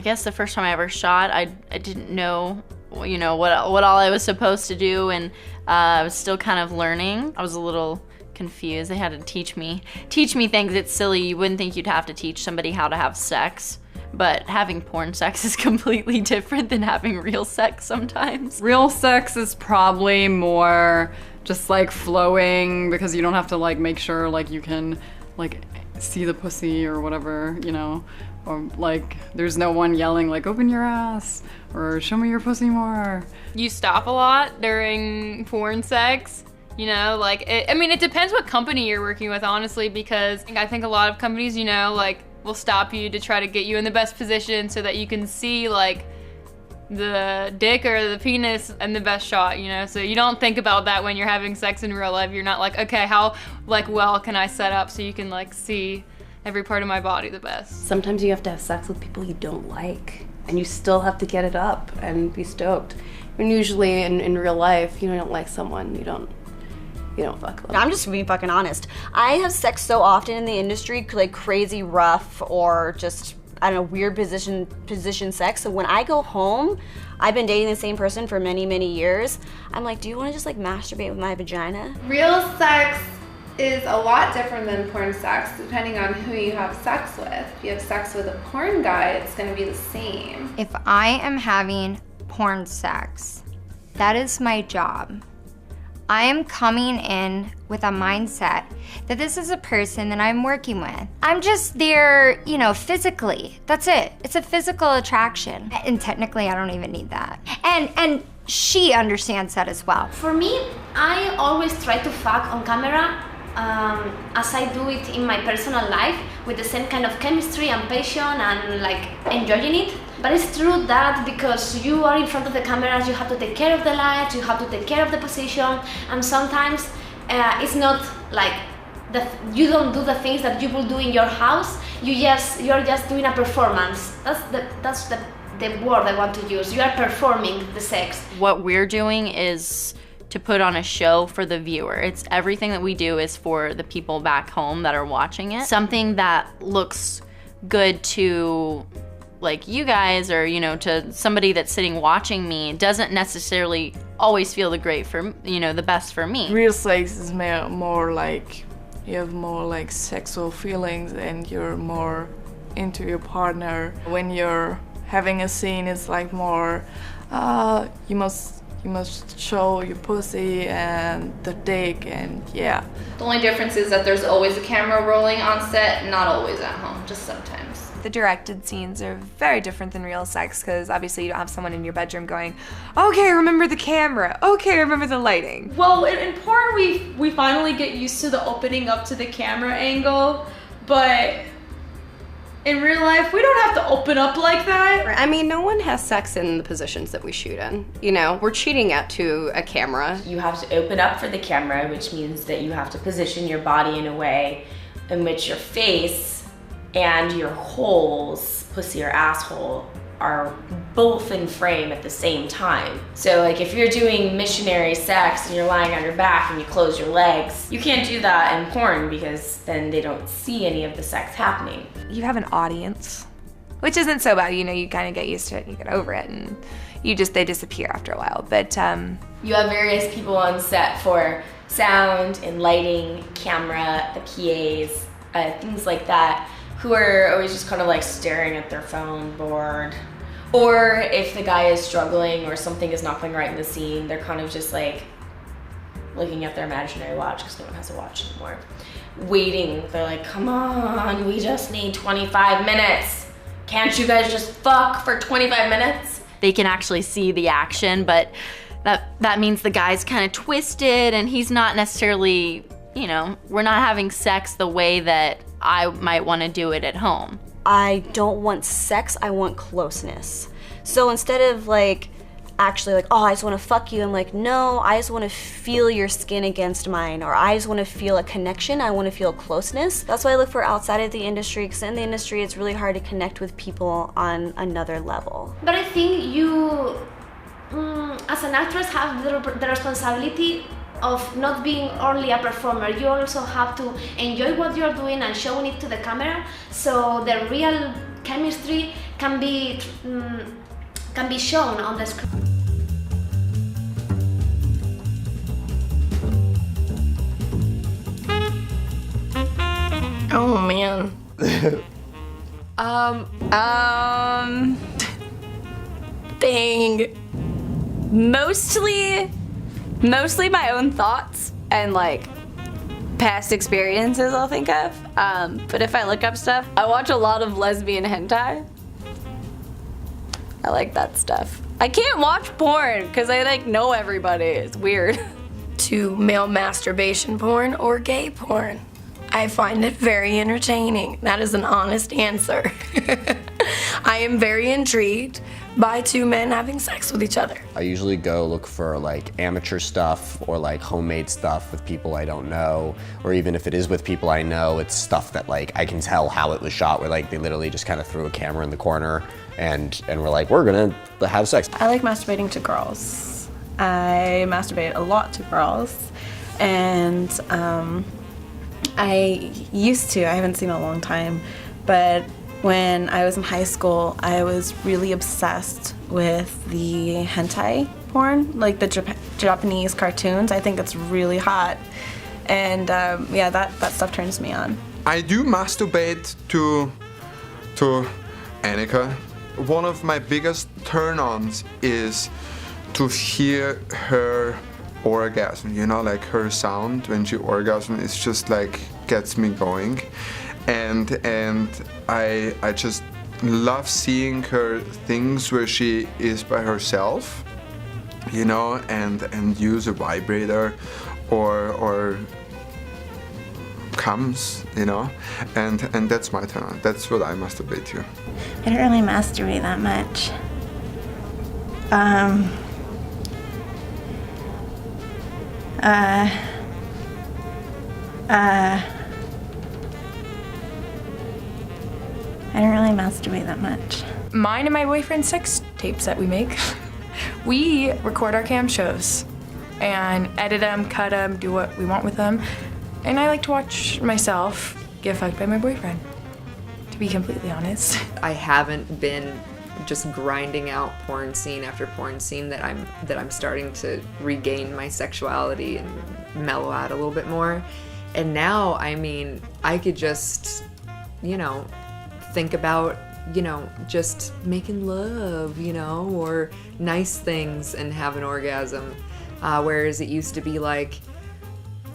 guess the first time I ever shot, I didn't know, you know, what all I was supposed to do, and I was still kind of learning. I was a little confused. They had to teach me things. It's silly. You wouldn't think you'd have to teach somebody how to have sex, but having porn sex is completely different than having real sex sometimes. Real sex is probably more just like flowing, because you don't have to like make sure like you can like see the pussy or whatever, you know, or like there's no one yelling like open your ass or show me your pussy more. You stop a lot during porn sex. You know, like, I mean, it depends what company you're working with, honestly, because I think a lot of companies, you know, like, will stop you to try to get you in the best position so that you can see, like, the dick or the penis and the best shot, you know? So you don't think about that when you're having sex in real life. You're not like, okay, how, like, well can I set up so you can, like, see every part of my body the best? Sometimes you have to have sex with people you don't like, and you still have to get it up and be stoked. And usually in real life, you don't like someone, you don't fuck them. I'm just being fucking honest. I have sex so often in the industry, like crazy rough or just, I don't know, weird position sex. So when I go home, I've been dating the same person for many, many years. I'm like, do you want to just like masturbate with my vagina? Real sex is a lot different than porn sex, depending on who you have sex with. If you have sex with a porn guy, it's going to be the same. If I am having porn sex, that is my job. I am coming in with a mindset that this is a person that I'm working with. I'm just there, you know, physically. That's it. It's a physical attraction. And technically, I don't even need that. And she understands that as well. For me, I always try to fuck on camera as I do it in my personal life, with the same kind of chemistry and passion and like enjoying it. But it's true that because you are in front of the cameras, you have to take care of the lights, you have to take care of the position, and sometimes it's not like you don't do the things that you will do in your house. You're just doing a performance. That's the word I want to use. You are performing the sex. What we're doing is to put on a show for the viewer. It's everything that we do is for the people back home that are watching it. Something that looks good to like you guys, or you know, to somebody that's sitting watching me, doesn't necessarily always feel the best for me. Real sex is more like you have more like sexual feelings and you're more into your partner. When you're having a scene, it's like more you must show your pussy and the dick, and yeah. The only difference is that there's always a camera rolling on set, not always at home, just sometimes. The directed scenes are very different than real sex, because obviously you don't have someone in your bedroom going, okay, remember the camera, okay, remember the lighting. Well, in porn, we finally get used to the opening up to the camera angle, but in real life, we don't have to open up like that. I mean, no one has sex in the positions that we shoot in. You know, we're cheating to a camera. You have to open up for the camera, which means that you have to position your body in a way in which your face and your holes, pussy or asshole, are both in frame at the same time. So like if you're doing missionary sex and you're lying on your back and you close your legs, you can't do that in porn because then they don't see any of the sex happening. You have an audience, which isn't so bad. You know, you kind of get used to it and you get over it, and they disappear after a while. But you have various people on set for sound and lighting, camera, the PAs, things like that, who are always just kind of like staring at their phone, bored. Or if the guy is struggling or something is not going right in the scene, they're kind of just like looking at their imaginary watch, because no one has a watch anymore, waiting. They're like, come on, we just need 25 minutes. Can't you guys just fuck for 25 minutes? They can actually see the action, but that means the guy's kind of twisted and he's not necessarily, you know, we're not having sex the way that I might want to do it at home. I don't want sex, I want closeness. So instead of like, actually like, oh, I just want to fuck you, I'm like, no, I just want to feel your skin against mine, or I just want to feel a connection, I want to feel closeness. That's what I look for outside of the industry, because in the industry it's really hard to connect with people on another level. But I think you, as an actress, have the responsibility of not being only a performer. You also have to enjoy what you're doing and showing it to the camera, so the real chemistry can be shown on the screen. Oh man. Dang. Mostly my own thoughts and like past experiences I'll think of. But if I look up stuff, I watch a lot of lesbian hentai. I like that stuff. I can't watch porn because I like know everybody. It's weird. To male masturbation porn or gay porn. I find it very entertaining. That is an honest answer. I am very intrigued by two men having sex with each other. I usually go look for like amateur stuff or like homemade stuff with people I don't know, or even if it is with people I know, it's stuff that like I can tell how it was shot, where like they literally just kind of threw a camera in the corner and we're like, we're gonna have sex. I like masturbating to girls. I masturbate a lot to girls, and I used to, I haven't seen it in a long time, but when I was in high school, I was really obsessed with the hentai porn, like the Japanese cartoons. I think it's really hot, and yeah, that stuff turns me on. I do masturbate to Annika. One of my biggest turn-ons is to hear her orgasm, you know, like her sound when she orgasms, it's just like gets me going, and I just love seeing her things where she is by herself, you know, and use a vibrator or comes, you know, and that's my turn on. That's what I masturbate to. I don't really masturbate that much. I don't really masturbate that much. Mine and my boyfriend's sex tapes that we make. We record our cam shows and edit them, cut them, do what we want with them. And I like to watch myself get fucked by my boyfriend, to be completely honest. I haven't been just grinding out porn scene after porn scene that I'm starting to regain my sexuality and mellow out a little bit more. And now, I mean, I could just, you know, think about, you know, just making love, you know, or nice things and have an orgasm. Whereas it used to be like,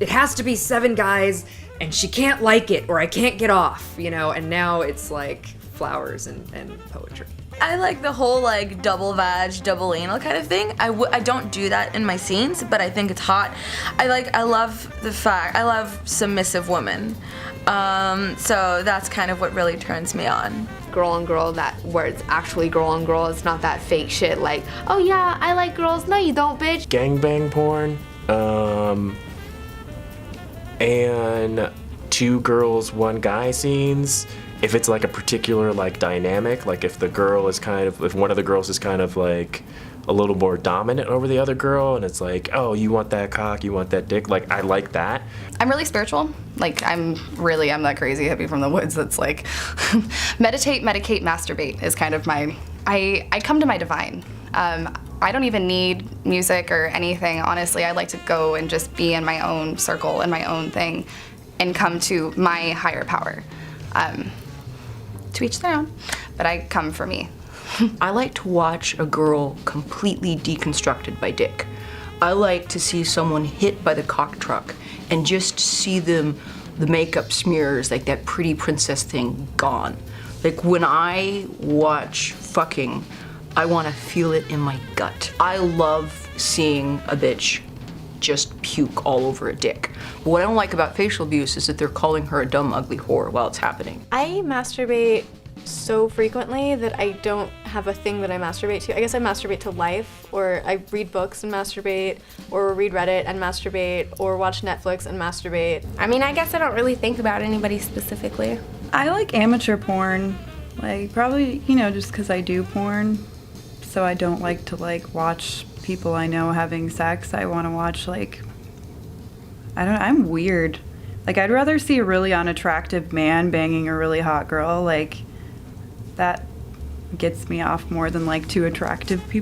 it has to be 7 guys and she can't like it or I can't get off, you know, and now it's like flowers and poetry. I like the whole like double vag, double anal kind of thing. I don't do that in my scenes, but I think it's hot. I love the fact, I love submissive women. So that's kind of what really turns me on. Girl on girl, that where it's actually girl on girl, it's not that fake shit like, oh yeah, I like girls. No you don't, bitch. Gangbang porn, and 2 girls, 1 guy scenes. If it's like a particular like dynamic, like if the girl is if one of the girls is kind of like a little more dominant over the other girl, and it's like, oh, you want that cock, you want that dick, like I like that. I'm really spiritual. Like I'm that crazy hippie from the woods that's like meditate, medicate, masturbate is kind of my, I come to my divine. I don't even need music or anything, honestly. I like to go and just be in my own circle and my own thing and come to my higher power. To each their own, but I come for me. I like to watch a girl completely deconstructed by dick. I like to see someone hit by the cock truck and just see them, the makeup smears, like that pretty princess thing, gone. Like when I watch fucking, I want to feel it in my gut. I love seeing a bitch just puke all over a dick. But what I don't like about facial abuse is that they're calling her a dumb, ugly whore while it's happening. I masturbate so frequently that I don't have a thing that I masturbate to. I guess I masturbate to life, or I read books and masturbate, or read Reddit and masturbate, or watch Netflix and masturbate. I mean, I guess I don't really think about anybody specifically. I like amateur porn, like probably, you know, just because I do porn, so I don't like to like watch people I know having sex. I want to watch like, I'm weird. Like I'd rather see a really unattractive man banging a really hot girl. Like That gets me off more than like two attractive people.